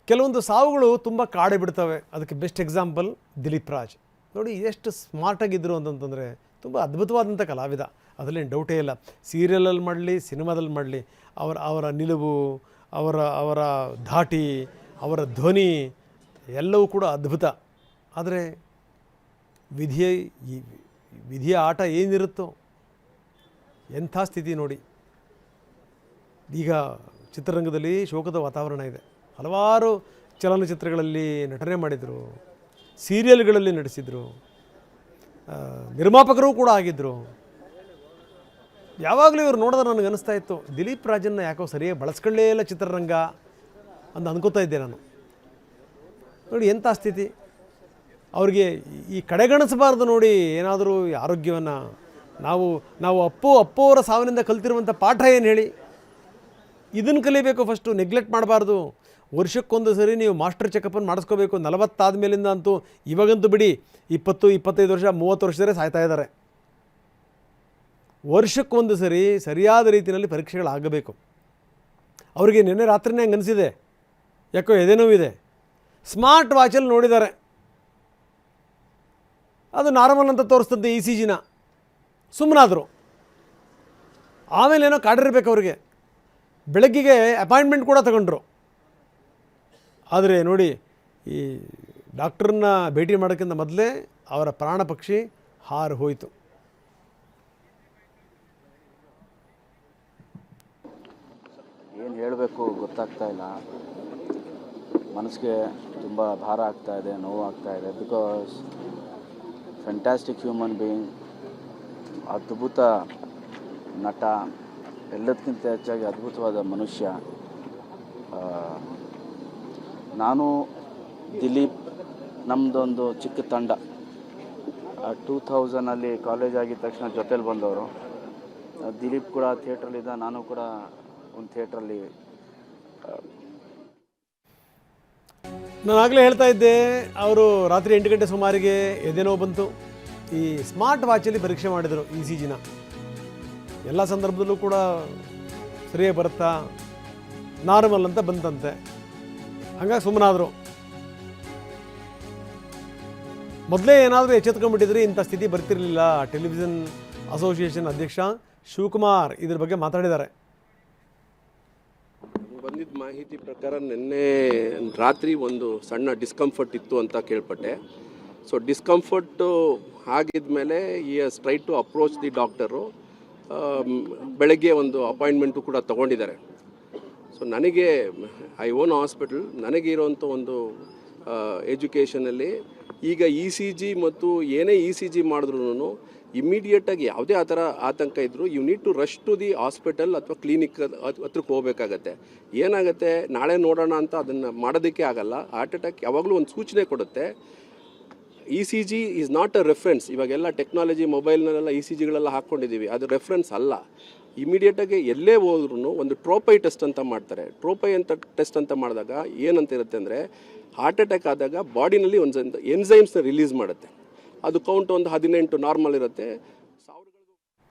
ಕೆಲವೊಂದು ಸಾವುಗಳು ತುಂಬ ಕಾಡಿ ಬಿಡ್ತವೆ. ಅದಕ್ಕೆ ಬೆಸ್ಟ್ ಎಕ್ಸಾಂಪಲ್ ದಿಲೀಪ್ ರಾಜ್. ನೋಡಿ ಎಷ್ಟು ಸ್ಮಾರ್ಟಾಗಿದ್ದರು ಅಂತಂತಂದರೆ, ತುಂಬ ಅದ್ಭುತವಾದಂಥ ಕಲಾವಿದ, ಅದರಲ್ಲೇನು ಡೌಟೇ ಇಲ್ಲ. ಸೀರಿಯಲಲ್ಲಿ ಮಾಡಲಿ, ಸಿನಿಮಾದಲ್ಲಿ ಮಾಡಲಿ, ಅವರ ನಿಲುವು, ಅವರ ಧಾಟಿ, ಅವರ ಧ್ವನಿ ಎಲ್ಲವೂ ಕೂಡ ಅದ್ಭುತ. ಆದರೆ ವಿಧಿಯ ಆಟ ಏನಿರುತ್ತೋ, ಎಂಥ ಸ್ಥಿತಿ ನೋಡಿ. ಈಗ ಚಿತ್ರರಂಗದಲ್ಲಿ ಶೋಕದ ವಾತಾವರಣ ಇದೆ. ಹಲವಾರು ಚಲನಚಿತ್ರಗಳಲ್ಲಿ ನಟನೆ ಮಾಡಿದರು, ಸೀರಿಯಲ್ಗಳಲ್ಲಿ ನಟಿಸಿದರು, ನಿರ್ಮಾಪಕರು ಕೂಡ ಆಗಿದ್ದರು. ಯಾವಾಗಲೂ ಇವರು ನೋಡಿದ್ರೆ ನನಗೆ ಅನಿಸ್ತಾ ಇತ್ತು, ದಿಲೀಪ್ ರಾಜನ್ನ ಯಾಕೋ ಸರಿಯಾಗಿ ಬಳಸ್ಕೊಳ್ಳೇ ಇಲ್ಲ ಚಿತ್ರರಂಗ ಅಂತ ಅನ್ಕೋತಾ ಇದ್ದೆ ನಾನು. ನೋಡಿ ಎಂಥ ಸ್ಥಿತಿ. ಅವ್ರಿಗೆ ಈ ಕಡೆಗಣಿಸಬಾರ್ದು ನೋಡಿ ಏನಾದರೂ ಆರೋಗ್ಯವನ್ನು. ನಾವು ಅಪ್ಪು ಅವರ ಸಾವಿನಿಂದ ಕಲ್ತಿರುವಂಥ ಪಾಠ ಏನು ಹೇಳಿ, ಇದನ್ನು ಕಲಿಬೇಕು. ಫಸ್ಟು ನೆಗ್ಲೆಕ್ಟ್ ಮಾಡಬಾರ್ದು. ವರ್ಷಕ್ಕೊಂದು ಸರಿ ನೀವು ಮಾಸ್ಟರ್ ಚೆಕಪ್ಪನ್ನು ಮಾಡಿಸ್ಕೋಬೇಕು. 40 ಆದಮೇಲಿಂದ ಅಂತೂ, ಇವಾಗಂತೂ ಬಿಡಿ, 20, 25 ವರ್ಷ, 30 ವರ್ಷದವರೇ ಸಾಯ್ತಾ ಇದ್ದಾರೆ. ವರ್ಷಕ್ಕೊಂದು ಸರಿ ಸರಿಯಾದ ರೀತಿಯಲ್ಲಿ ಪರೀಕ್ಷೆಗಳಾಗಬೇಕು. ಅವರಿಗೆ ನಿನ್ನೆ ರಾತ್ರಿನೇ ಹಂಗೆ ಅನಿಸಿದೆ, ಯಾಕೋ ಎದೆನೋವಿದೆ. ಸ್ಮಾರ್ಟ್ ವಾಚಲ್ಲಿ ನೋಡಿದ್ದಾರೆ, ಅದು ನಾರ್ಮಲ್ ಅಂತ ತೋರಿಸ್ತಂತೆ ECGನ. ಸುಮ್ಮನಾದರು. ಆಮೇಲೆ ಏನೋ ಕಾಡಿರ್ಬೇಕು ಅವ್ರಿಗೆ. ಬೆಳಗ್ಗೆಗೆ ಅಪಾಯಿಂಟ್ಮೆಂಟ್ ಕೂಡ ತಗೊಂಡ್ರು. ಆದರೆ ನೋಡಿ, ಈ ಡಾಕ್ಟ್ರನ್ನ ಭೇಟಿ ಮಾಡೋಕ್ಕಿಂತ ಮೊದಲೇ ಅವರ ಪ್ರಾಣ ಪಕ್ಷಿ ಹಾರು ಹೋಯಿತು. ಏನು ಹೇಳಬೇಕು ಗೊತ್ತಾಗ್ತಾ ಇಲ್ಲ. ಮನಸ್ಸಿಗೆ ತುಂಬ ಭಾರ ಆಗ್ತಾ ಇದೆ, ನೋವು ಆಗ್ತಾ ಇದೆ. ಬಿಕಾಸ್ ಫ್ಯಾಂಟಾಸ್ಟಿಕ್ ಹ್ಯೂಮನ್ ಬೀಯಿಂಗ್, ಅದ್ಭುತ ನಟ, ಎಲ್ಲದಕ್ಕಿಂತ ಹೆಚ್ಚಾಗಿ ಅದ್ಭುತವಾದ ಮನುಷ್ಯ. ನಾನು ದಿಲೀಪ್, ನಮ್ಮದೊಂದು ಚಿಕ್ಕ ತಂಡ 2000 ಕಾಲೇಜ್ ಆಗಿದ ತಕ್ಷಣ ಜೊತೇಲಿ ಬಂದವರು. ದಿಲೀಪ್ ಕೂಡ ಥಿಯೇಟ್ರಲ್ಲಿದ್ದ, ನಾನು ಕೂಡ ಒಂದು ಥಿಯೇಟ್ರಲ್ಲಿ. ನಾನು ಆಗಲೇ ಹೇಳ್ತಾ ಇದ್ದೆ, ಅವರು ರಾತ್ರಿ 8 ಗಂಟೆ ಸುಮಾರಿಗೆ ಎದೆನೋವು ಬಂತು. ಈ ಸ್ಮಾರ್ಟ್ ವಾಚಲ್ಲಿ ಪರೀಕ್ಷೆ ಮಾಡಿದರು ECGನ. ಎಲ್ಲ ಸಂದರ್ಭದಲ್ಲೂ ಕೂಡ ಸರಿಯಾಗಿ ಬರುತ್ತಾ, ನಾರ್ಮಲ್ ಅಂತ ಬಂತಂತೆ. ಹಂಗಾಗಿ ಸುಮ್ಮನಾದರು. ಮೊದಲೇ ಏನಾದರೂ ಎಚ್ಚೆತ್ಕೊಂಡ್ಬಿಟ್ಟಿದ್ರೆ ಇಂಥ ಸ್ಥಿತಿ ಬರ್ತಿರಲಿಲ್ಲ. ಟೆಲಿವಿಷನ್ ಅಸೋಸಿಯೇಷನ್ ಅಧ್ಯಕ್ಷ ಶಿವಕುಮಾರ್ ಇದ್ರ ಬಗ್ಗೆ ಮಾತಾಡಿದ್ದಾರೆ. ಬಂದಿದ್ದ ಮಾಹಿತಿ ಪ್ರಕಾರ ನಿನ್ನೆ ರಾತ್ರಿ ಒಂದು ಸಣ್ಣ ಡಿಸ್ಕಂಫರ್ಟ್ ಇತ್ತು ಅಂತ ಕೇಳ್ಪಟ್ಟೆ. ಸೊ ಡಿಸ್ಕಂಫರ್ಟು ಆಗಿದ್ಮೇಲೆ ಈ has try to approach the doctor. ಬೆಳಗ್ಗೆ ಒಂದು ಅಪಾಯಿಂಟ್ಮೆಂಟು ಕೂಡ ತೊಗೊಂಡಿದ್ದಾರೆ. ಸೊ ನನಗೆ ಐ ಓನ್ ಹಾಸ್ಪಿಟಲ್, ನನಗೆ ಇರೋವಂಥ ಒಂದು ಎಜುಕೇಷನಲ್ಲಿ ಈಗ ECG ಮತ್ತು ಏನೇ ECG ಮಾಡಿದ್ರೂ ಇಮ್ಮಿಡಿಯೇಟಾಗಿ ಯಾವುದೇ ಆ ಥರ ಆತಂಕ ಇದ್ದರೂ you need to rush to the hospital ಅಥವಾ ಕ್ಲಿನಿಕ್ ಹತ್ರಕ್ಕೆ ಹೋಗಬೇಕಾಗತ್ತೆ. ಏನಾಗುತ್ತೆ, ನಾಳೆ ನೋಡೋಣ ಅಂತ ಅದನ್ನು ಮಾಡೋದಕ್ಕೆ ಆಗಲ್ಲ. ಹಾರ್ಟ್ ಅಟ್ಯಾಕ್ ಯಾವಾಗಲೂ ಒಂದು ಸೂಚನೆ ಕೊಡುತ್ತೆ. ECG is not a reference. ಇವಾಗೆಲ್ಲ ಟೆಕ್ನಾಲಜಿ ಮೊಬೈಲ್ನಲ್ಲೆಲ್ಲ ECGಗಳೆಲ್ಲ ಹಾಕ್ಕೊಂಡಿದ್ದೀವಿ, ಅದು ರೆಫರೆನ್ಸ್ ಅಲ್ಲ. ಇಮಿಡಿಯೇಟಾಗಿ ಎಲ್ಲೇ ಹೋದ್ರೂ ಒಂದು ಟ್ರೋಪೈ ಟೆಸ್ಟ್ ಅಂತ ಮಾಡ್ತಾರೆ. ಟ್ರೋಪೈ ಅಂತ ಟೆಸ್ಟ್ ಅಂತ ಮಾಡಿದಾಗ ಏನಂತ ಇರುತ್ತೆ ಅಂದರೆ, ಹಾರ್ಟ್ ಅಟ್ಯಾಕ್ ಆದಾಗ ಬಾಡಿನಲ್ಲಿ ಒಂದು ಎನ್ಸೈಮ್ಸ್ನ ರಿಲೀಸ್ ಮಾಡುತ್ತೆ. ಅದು ಕೌಂಟ್ ಒಂದು 18 ನಾರ್ಮಲ್ ಇರುತ್ತೆ,